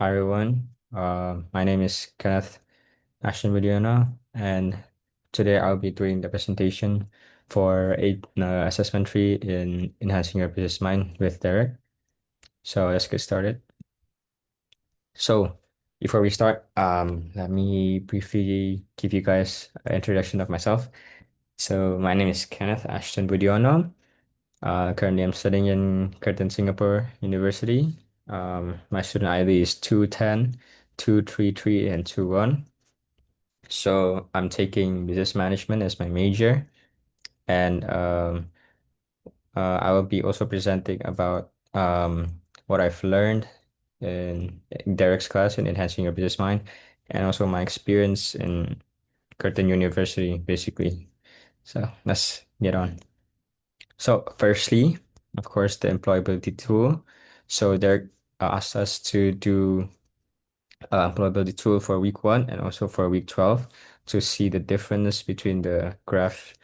Hi everyone. My name is Kenneth Ashton Widiana, and today I'll be doing the presentation for a assessment tree in enhancing your business mind with Derek. So let's get started. So before we start, let me briefly give you guys an introduction of myself. So my name is Kenneth Ashton Widiana. Currently I'm studying in Curtin Singapore University. My student ID is 210, 233, and 21. So I'm taking business management as my major, and I will be also presenting about what I've learned in Derek's class in enhancing your business mind, and also my experience in Curtin University, basically. So let's get on. So firstly, of course, the employability tool. So Derek asked us to do employability tool for week 1 and also for week 12 to see the difference between the graph.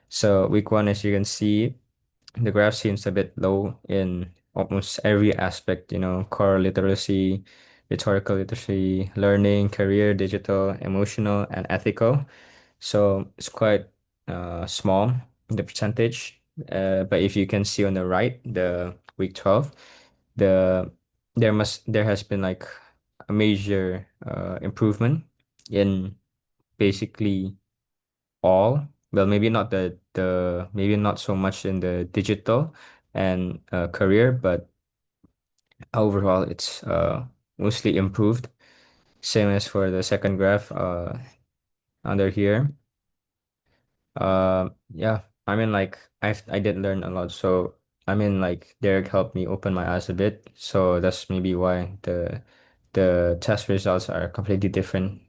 So week 1, as you can see, the graph seems a bit low in almost every aspect, core literacy, rhetorical literacy, learning, career, digital, emotional, and ethical. So it's quite small, the percentage. But if you can see on the right, the week 12, the there has been like a major improvement in basically all. Well, maybe not the maybe not so much in the digital and career, but overall it's mostly improved. Same as for the second graph under here. Yeah, I mean like I did learn a lot, so I mean like Derek helped me open my eyes a bit, so that's maybe why the test results are completely different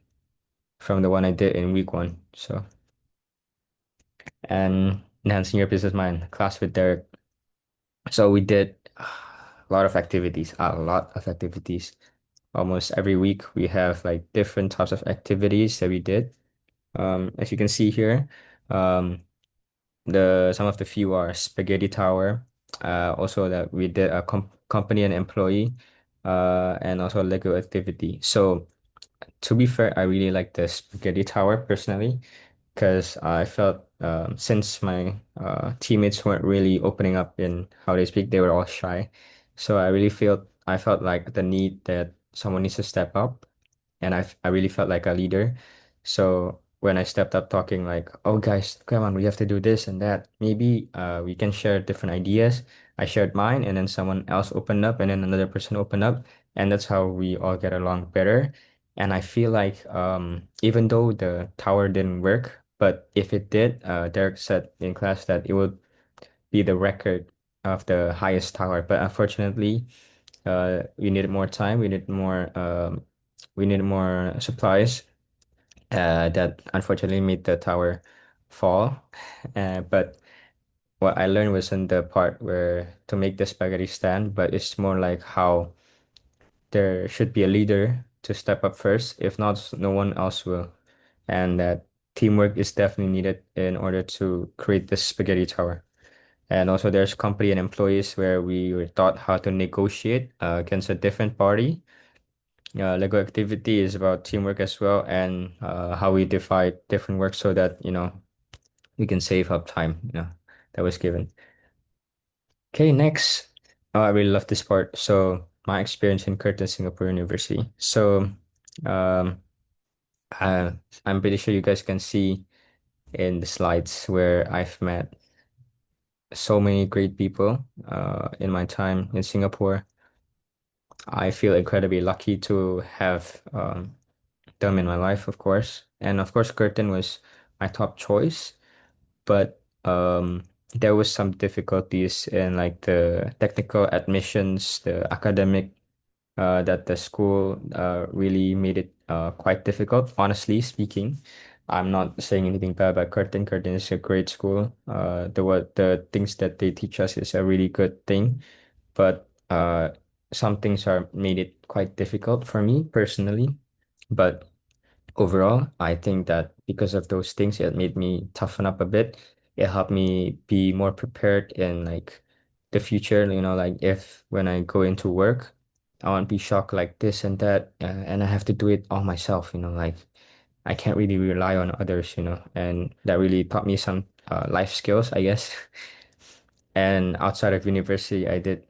from the one I did in week 1. So and enhancing your business mind class with Derek. So we did a lot of activities. Almost every week we have like different types of activities that we did. As you can see here, um, the some of the few are spaghetti tower. Also that we did a company and employee, and also Lego activity. So to be fair, I really like the spaghetti tower personally because I felt since my teammates weren't really opening up in how they speak, they were all shy. So I felt like the need that someone needs to step up, and I really felt like a leader. So when I stepped up talking like, "Oh guys, come on, we have to do this and that. Maybe we can share different ideas." I shared mine, and then someone else opened up, and then another person opened up, and that's how we all get along better. And I feel like even though the tower didn't work, but if it did, Derek said in class that it would be the record of the highest tower. But unfortunately, we needed more time. We needed more supplies. That unfortunately made the tower fall. But what I learned wasn't the part where to make the spaghetti stand, but it's more like how there should be a leader to step up first. If not, no one else will. And that teamwork is definitely needed in order to create this spaghetti tower. And also, there's company and employees where we were taught how to negotiate against a different party. Lego activity is about teamwork as well, and how we divide different work so that, we can save up time, that was given. Okay, next. Oh, I really love this part. So, my experience in Curtin Singapore University. So, um, I'm pretty sure you guys can see in the slides where I've met so many great people in my time in Singapore. I feel incredibly lucky to have them in my life, of course. And of course, Curtin was my top choice, but there was some difficulties in like the technical admissions, the academic that the school really made it quite difficult. Honestly speaking, I'm not saying anything bad about Curtin. Curtin is a great school. The things that they teach us is a really good thing, but some things are made it quite difficult for me personally. But overall, I think that because of those things, it made me toughen up a bit. It helped me be more prepared in like the future, like if when I go into work, I won't be shocked like this and that, and I have to do it all myself, like I can't really rely on others, and that really taught me some life skills, I guess. And outside of university, I did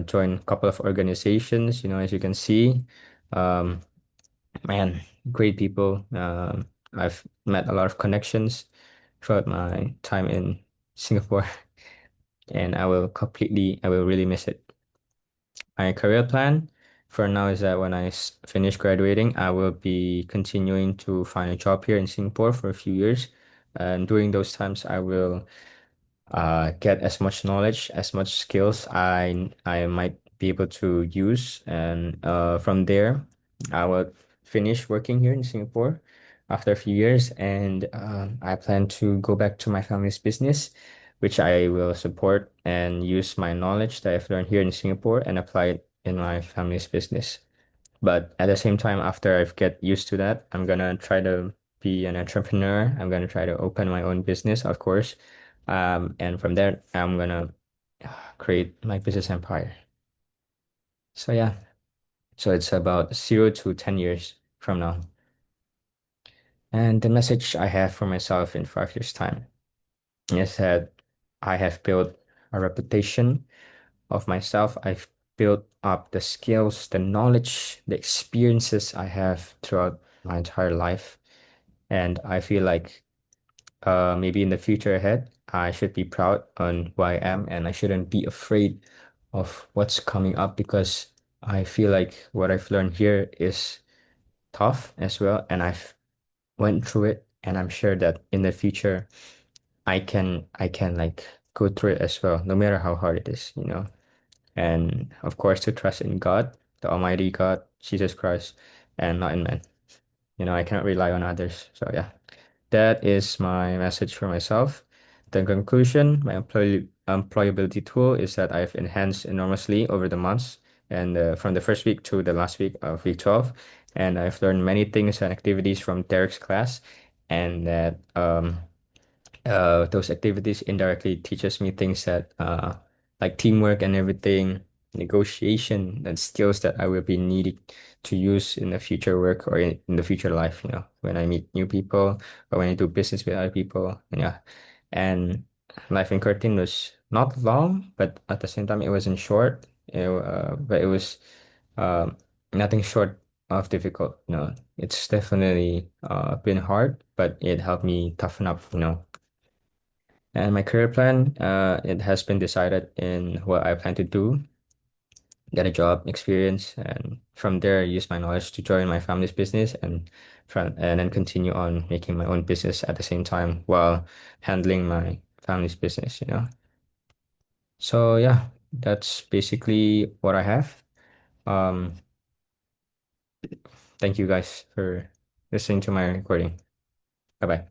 join a couple of organizations, as you can see. Um, Man, great people. I've met a lot of connections throughout my time in Singapore, and I will really miss it. My career plan for now is that when I finish graduating, I will be continuing to find a job here in Singapore for a few years. And during those times, I will get as much knowledge, as much skills I might be able to use, and from there, I will finish working here in Singapore after a few years, and I plan to go back to my family's business, which I will support and use my knowledge that I've learned here in Singapore and apply it in my family's business. But at the same time, after I've get used to that, I'm gonna try to be an entrepreneur. I'm gonna try to open my own business, of course. And from there, I'm gonna create my business empire. So yeah, so it's about 0 to 10 years from now. And the message I have for myself in 5 years' time is that I have built a reputation of myself. I've built up the skills, the knowledge, the experiences I have throughout my entire life. And I feel like maybe in the future ahead, I should be proud on who I am and I shouldn't be afraid of what's coming up because I feel like what I've learned here is tough as well. And I've went through it and I'm sure that in the future I can like go through it as well, no matter how hard it is. And of course to trust in God, the Almighty God, Jesus Christ, and not in man. I cannot rely on others. So yeah, that is my message for myself. The conclusion, my employability tool is that I've enhanced enormously over the months and from the first week to the last week of week 12. And I've learned many things and activities from Derek's class, and that those activities indirectly teaches me things that like teamwork and everything, negotiation and skills that I will be needing to use in the future work or in the future life, when I meet new people or when I do business with other people. And yeah. And life in Curtin was not long, but at the same time it wasn't short. But it was nothing short of difficult. It's definitely been hard, but it helped me toughen up. And my career plan, it has been decided in what I plan to do, get a job experience, and from there use my knowledge to join my family's business and then continue on making my own business at the same time while handling my family's business. So yeah, that's basically what I have. Um, thank you guys for listening to my recording. Bye bye.